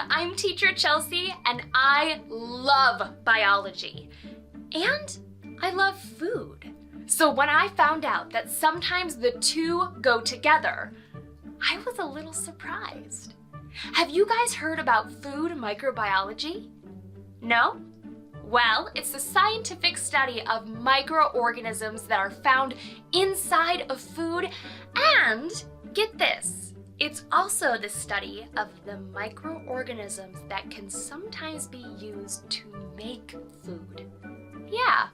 I'm teacher Chelsea, and I love biology. And I love food. So when I found out that sometimes the two go together, I was a little surprised. Have you guys heard about food microbiology? No? Well, it's the scientific study of microorganisms that are found inside of food, and get this, it's also the study of the microorganisms that can sometimes be used to make food. Yeah,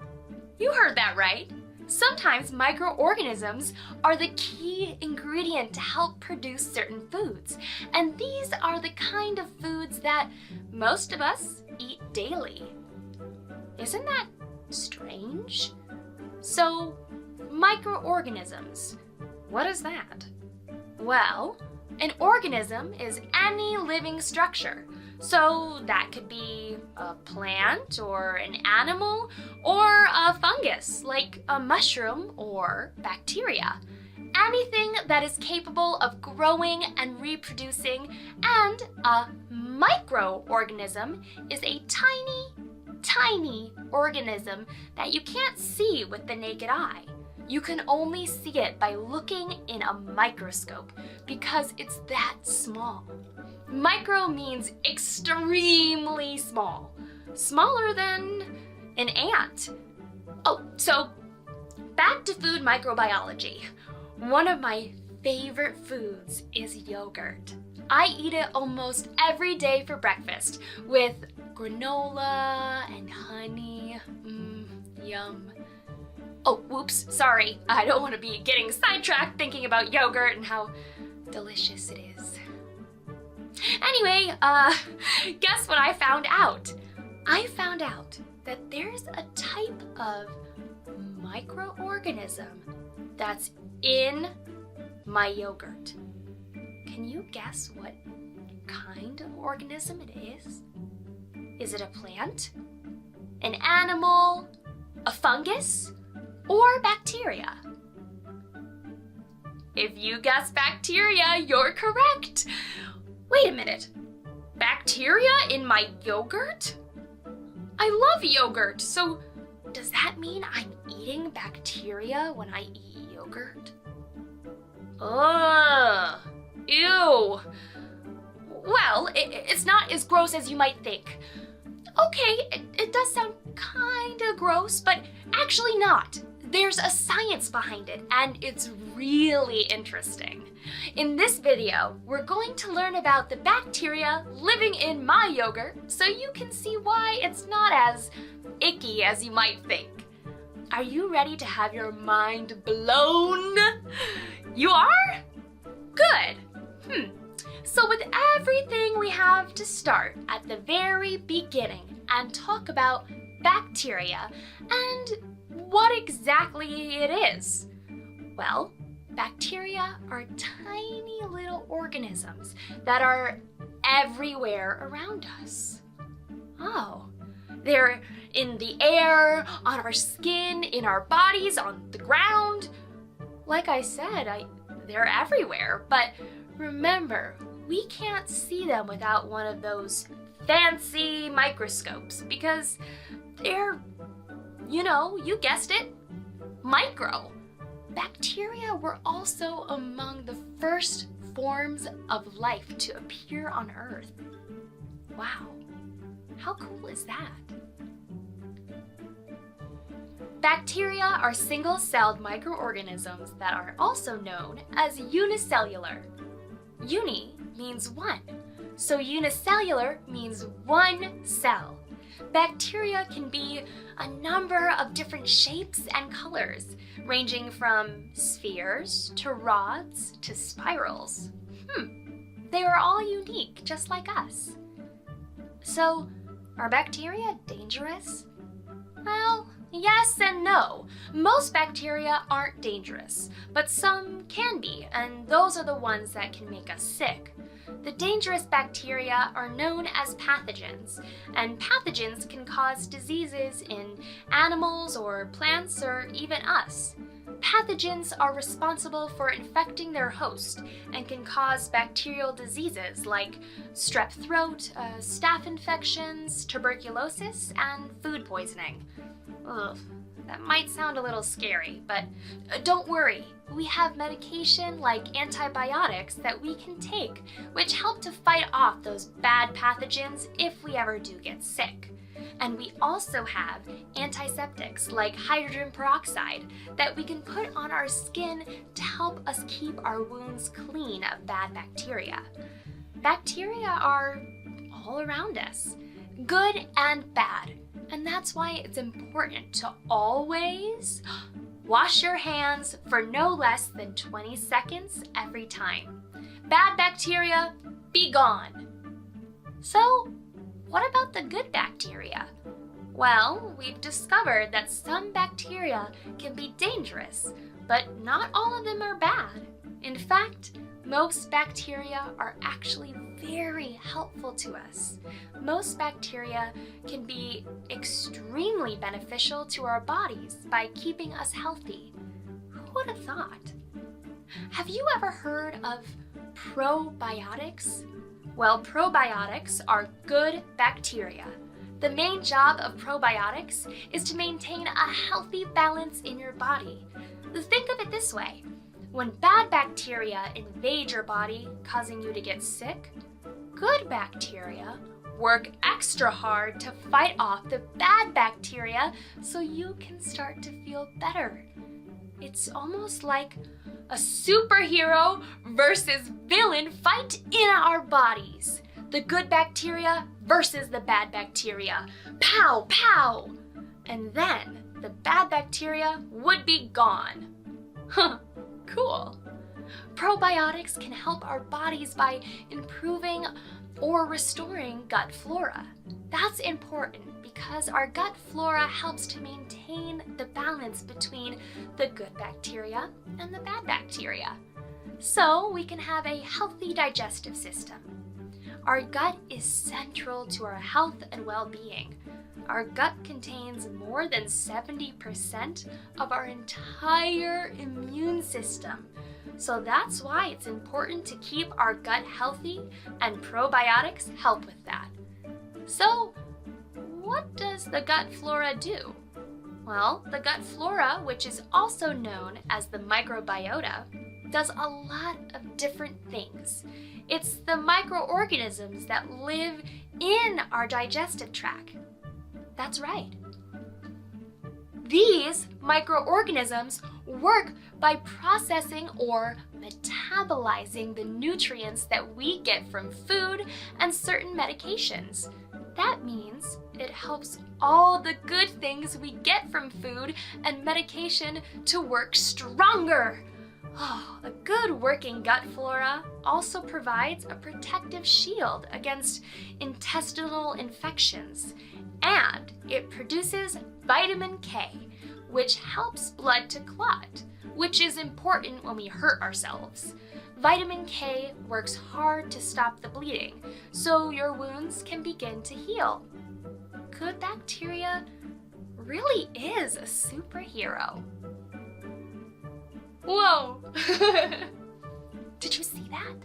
you heard that right. Sometimes microorganisms are the key ingredient to help produce certain foods, and these are the kind of foods that most of us eat daily. Isn't that strange? So, microorganisms, what is that? Well, an organism is any living structure. So that could be a plant or an animal or a fungus like a mushroom or bacteria. Anything that is capable of growing and reproducing, and a microorganism is a tiny organism that you can't see with the naked eye. You can only see it by looking in a microscope because it's that small. Micro means extremely small, smaller than an ant. Oh, so back to food microbiology. One of my favorite foods is yogurt. I eat it almost every day for breakfast with granola and honey. Yum. Oh, whoops, sorry. I don't want to be getting sidetracked thinking about yogurt and how delicious it is. Anyway, guess what I found out? I found out that there's a type of microorganism that's in my yogurt. Can you guess what kind of organism it is? Is it a plant, an animal, a fungus, or bacteria? If you guess bacteria, you're correct. Wait a minute, bacteria in my yogurt? I love yogurt, so does that mean I'm eating bacteria when I eat yogurt? Ugh, ew. Well, it's not as gross as you might think. Okay, it does sound kinda gross, but actually not. There's a science behind it, and it's really interesting. In this video, we're going to learn about the bacteria living in my yogurt so you can see why it's not as icky as you might think. Are you ready to have your mind blown? You are? Good. So with everything, we have to start at the very beginning and talk about bacteria and what exactly it is. Well, bacteria are tiny little organisms that are everywhere around us. Oh, they're in the air, on our skin, in our bodies, on the ground. Like I said, they're everywhere, but remember, we can't see them without one of those fancy microscopes because they're, you guessed it, micro. Bacteria were also among the first forms of life to appear on Earth. Wow, how cool is that? Bacteria are single-celled microorganisms that are also known as unicellular. Uni means one, so unicellular means one cell. Bacteria can be a number of different shapes and colors, ranging from spheres to rods to spirals. They are all unique, just like us. So, are bacteria dangerous? Well, yes and no. Most bacteria aren't dangerous, but some can be, and those are the ones that can make us sick. The dangerous bacteria are known as pathogens, and pathogens can cause diseases in animals or plants or even us. Pathogens are responsible for infecting their host and can cause bacterial diseases like strep throat, staph infections, tuberculosis, and food poisoning. Ugh, that might sound a little scary, but don't worry. We have medication like antibiotics that we can take, which help to fight off those bad pathogens if we ever do get sick. And we also have antiseptics like hydrogen peroxide that we can put on our skin to help us keep our wounds clean of bad bacteria. Bacteria are all around us, good and bad, and that's why it's important to always wash your hands for no less than 20 seconds every time. Bad bacteria, be gone. So, what about the good bacteria? Well, we've discovered that some bacteria can be dangerous, but not all of them are bad. In fact, most bacteria are actually very helpful to us. Most bacteria can be extremely beneficial to our bodies by keeping us healthy. Who would have thought? Have you ever heard of probiotics? Well, probiotics are good bacteria. The main job of probiotics is to maintain a healthy balance in your body. Think of it this way. When bad bacteria invade your body, causing you to get sick, good bacteria work extra hard to fight off the bad bacteria so you can start to feel better. It's almost like a superhero versus villain fight in our bodies. The good bacteria versus the bad bacteria. Pow, pow! And then the bad bacteria would be gone. Huh, cool. Probiotics can help our bodies by improving or restoring gut flora. That's important because our gut flora helps to maintain the balance between the good bacteria and the bad bacteria, so we can have a healthy digestive system. Our gut is central to our health and well-being. Our gut contains more than 70% of our entire immune system. So that's why it's important to keep our gut healthy, and probiotics help with that. So, what does the gut flora do? Well, the gut flora, which is also known as the microbiota, does a lot of different things. It's the microorganisms that live in our digestive tract. That's right. These microorganisms work by processing or metabolizing the nutrients that we get from food and certain medications. That means it helps all the good things we get from food and medication to work stronger. Oh, a good working gut flora also provides a protective shield against intestinal infections, and it produces vitamin K, which helps blood to clot, which is important when we hurt ourselves. Vitamin K works hard to stop the bleeding, so your wounds can begin to heal. Good bacteria really is a superhero. Whoa! Did you see that?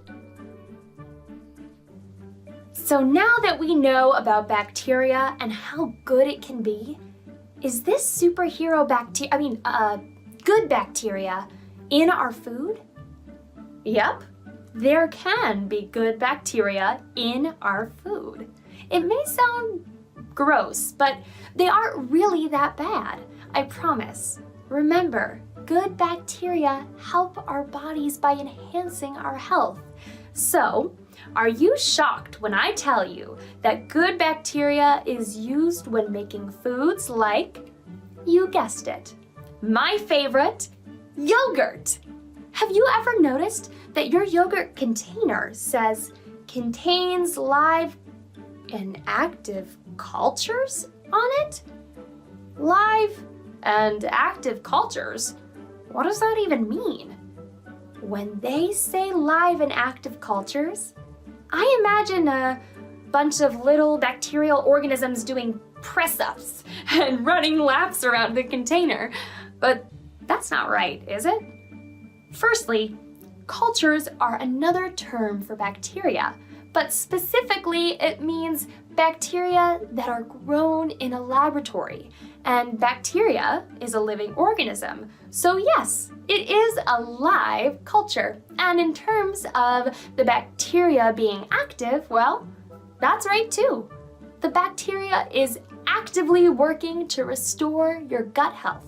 So now that we know about bacteria and how good it can be, is this superhero good bacteria in our food? Yep, there can be good bacteria in our food. It may sound gross, but they aren't really that bad, I promise. Remember, good bacteria help our bodies by enhancing our health. So, are you shocked when I tell you that good bacteria is used when making foods like, you guessed it, my favorite, yogurt? Have you ever noticed that your yogurt container says contains live and active cultures on it? Live and active cultures? What does that even mean? When they say live and active cultures, I imagine a bunch of little bacterial organisms doing press-ups and running laps around the container. But That's not right, is it? Firstly, cultures are another term for bacteria, but specifically it means bacteria that are grown in a laboratory. And bacteria is a living organism. So yes, it is a live culture. And in terms of the bacteria being active, well, that's right too. The bacteria is actively working to restore your gut health.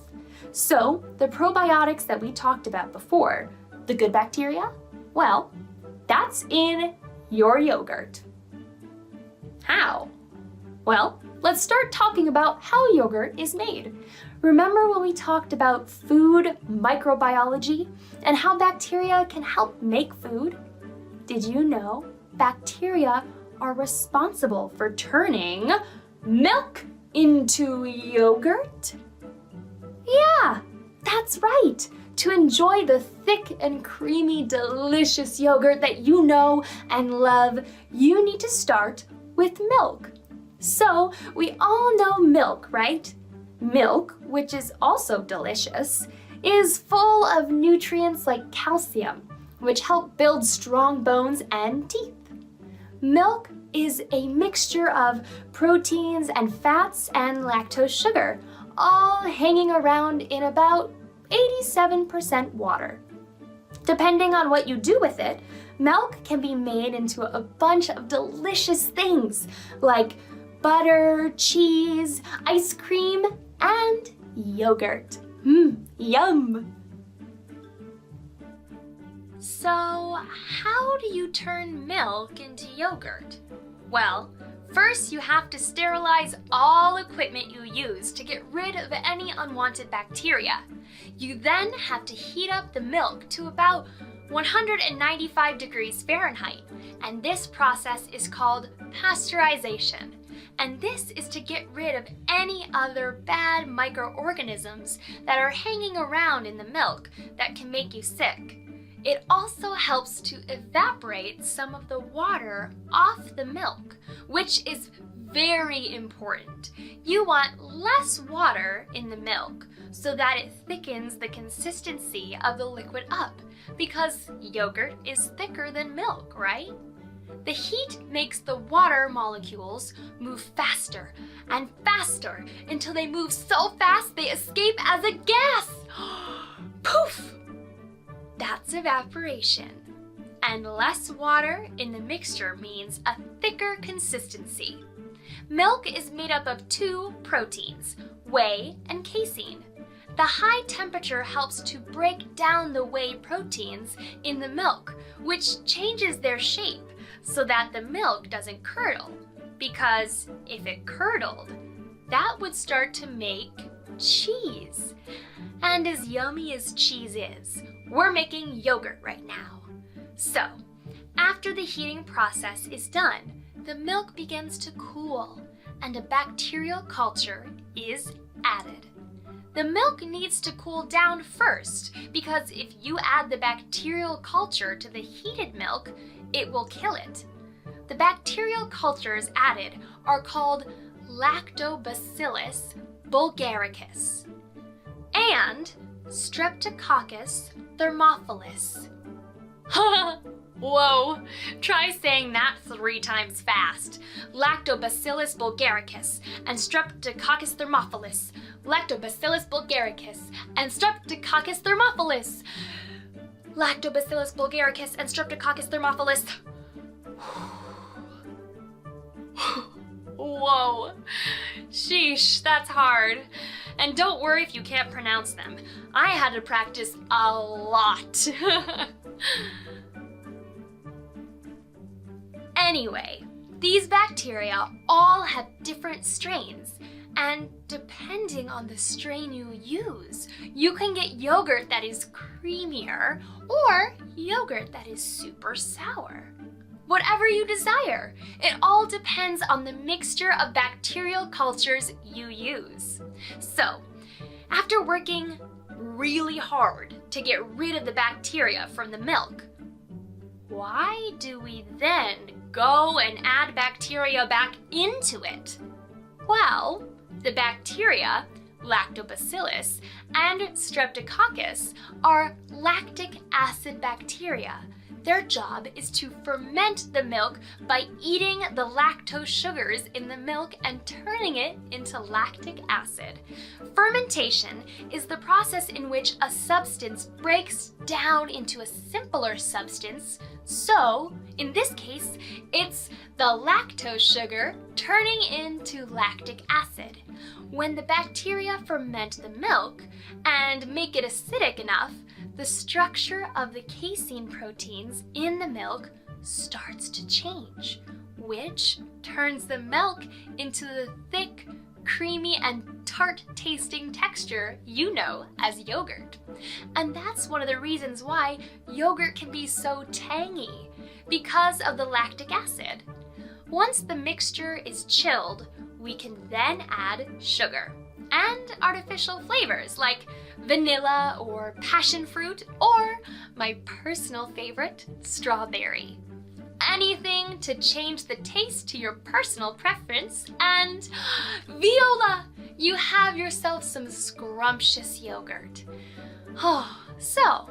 So the probiotics that we talked about before, the good bacteria, well, that's in your yogurt. How? Well, let's start talking about how yogurt is made. Remember when we talked about food microbiology and how bacteria can help make food? Did you know bacteria are responsible for turning milk into yogurt? Yeah, that's right. To enjoy the thick and creamy, delicious yogurt that you know and love, you need to start with milk. So, we all know milk, right? Milk, which is also delicious, is full of nutrients like calcium, which help build strong bones and teeth. Milk is a mixture of proteins and fats and lactose sugar, all hanging around in about 87% water. Depending on what you do with it, milk can be made into a bunch of delicious things like butter, cheese, ice cream, and yogurt. Yum! So, how do you turn milk into yogurt? Well, first you have to sterilize all equipment you use to get rid of any unwanted bacteria. You then have to heat up the milk to about 195 degrees Fahrenheit, and this process is called pasteurization. And this is to get rid of any other bad microorganisms that are hanging around in the milk that can make you sick. It also helps to evaporate some of the water off the milk, which is very important. You want less water in the milk so that it thickens the consistency of the liquid up, because yogurt is thicker than milk, right? The heat makes the water molecules move faster and faster until they move so fast they escape as a gas. Poof! That's evaporation. And less water in the mixture means a thicker consistency. Milk is made up of two proteins, whey and casein. The high temperature helps to break down the whey proteins in the milk, which changes their shape so that the milk doesn't curdle. Because if it curdled, that would start to make cheese. And as yummy as cheese is, we're making yogurt right now. So, after the heating process is done, the milk begins to cool and a bacterial culture is added. The milk needs to cool down first because if you add the bacterial culture to the heated milk, it will kill it. The bacterial cultures added are called Lactobacillus bulgaricus and Streptococcus thermophilus. Whoa, try saying that 3 times fast. Lactobacillus bulgaricus and Streptococcus thermophilus. Lactobacillus bulgaricus and Streptococcus thermophilus. Lactobacillus bulgaricus and Streptococcus thermophilus. Whoa, sheesh, that's hard. And don't worry if you can't pronounce them. I had to practice a lot. Anyway, these bacteria all have different strains, and depending on the strain you use, you can get yogurt that is creamier or yogurt that is super sour. Whatever you desire, it all depends on the mixture of bacterial cultures you use. So, after working really hard to get rid of the bacteria from the milk, why do we then go and add bacteria back into it? Well, the bacteria Lactobacillus, and Streptococcus are lactic acid bacteria. Their job is to ferment the milk by eating the lactose sugars in the milk and turning it into lactic acid. Fermentation is the process in which a substance breaks down into a simpler substance. So, in this case, it's the lactose sugar turning into lactic acid. When the bacteria ferment the milk and make it acidic enough, the structure of the casein proteins in the milk starts to change, which turns the milk into the thick, creamy, and tart-tasting texture you know as yogurt. And that's one of the reasons why yogurt can be so tangy, because of the lactic acid. Once the mixture is chilled, we can then add sugar and artificial flavors like vanilla or passion fruit, or my personal favorite, strawberry. Anything to change the taste to your personal preference, and Viola, you have yourself some scrumptious yogurt. Oh, so,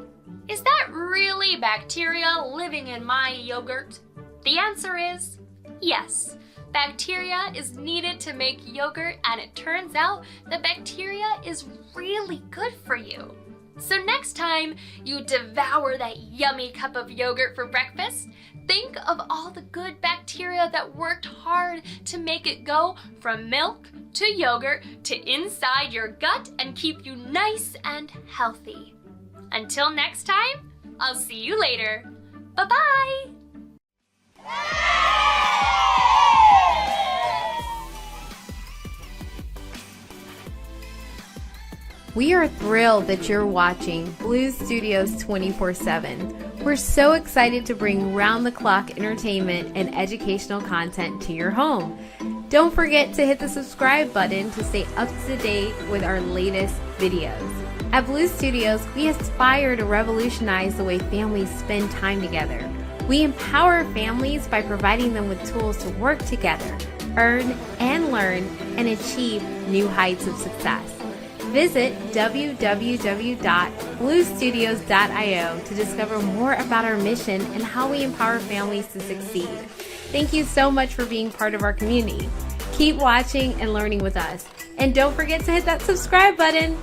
is that really bacteria living in my yogurt? The answer is yes. Bacteria is needed to make yogurt, and it turns out that bacteria is really good for you. So next time you devour that yummy cup of yogurt for breakfast, think of all the good bacteria that worked hard to make it go from milk to yogurt to inside your gut and keep you nice and healthy. Until next time, I'll see you later. Bye-bye! We are thrilled that you're watching Blues Studios 24/7. We're so excited to bring round-the-clock entertainment and educational content to your home. Don't forget to hit the subscribe button to stay up to date with our latest videos. At Blues Studios, we aspire to revolutionize the way families spend time together. We empower families by providing them with tools to work together, earn and learn, and achieve new heights of success. Visit www.bluestudios.io to discover more about our mission and how we empower families to succeed. Thank you so much for being part of our community. Keep watching and learning with us. And don't forget to hit that subscribe button.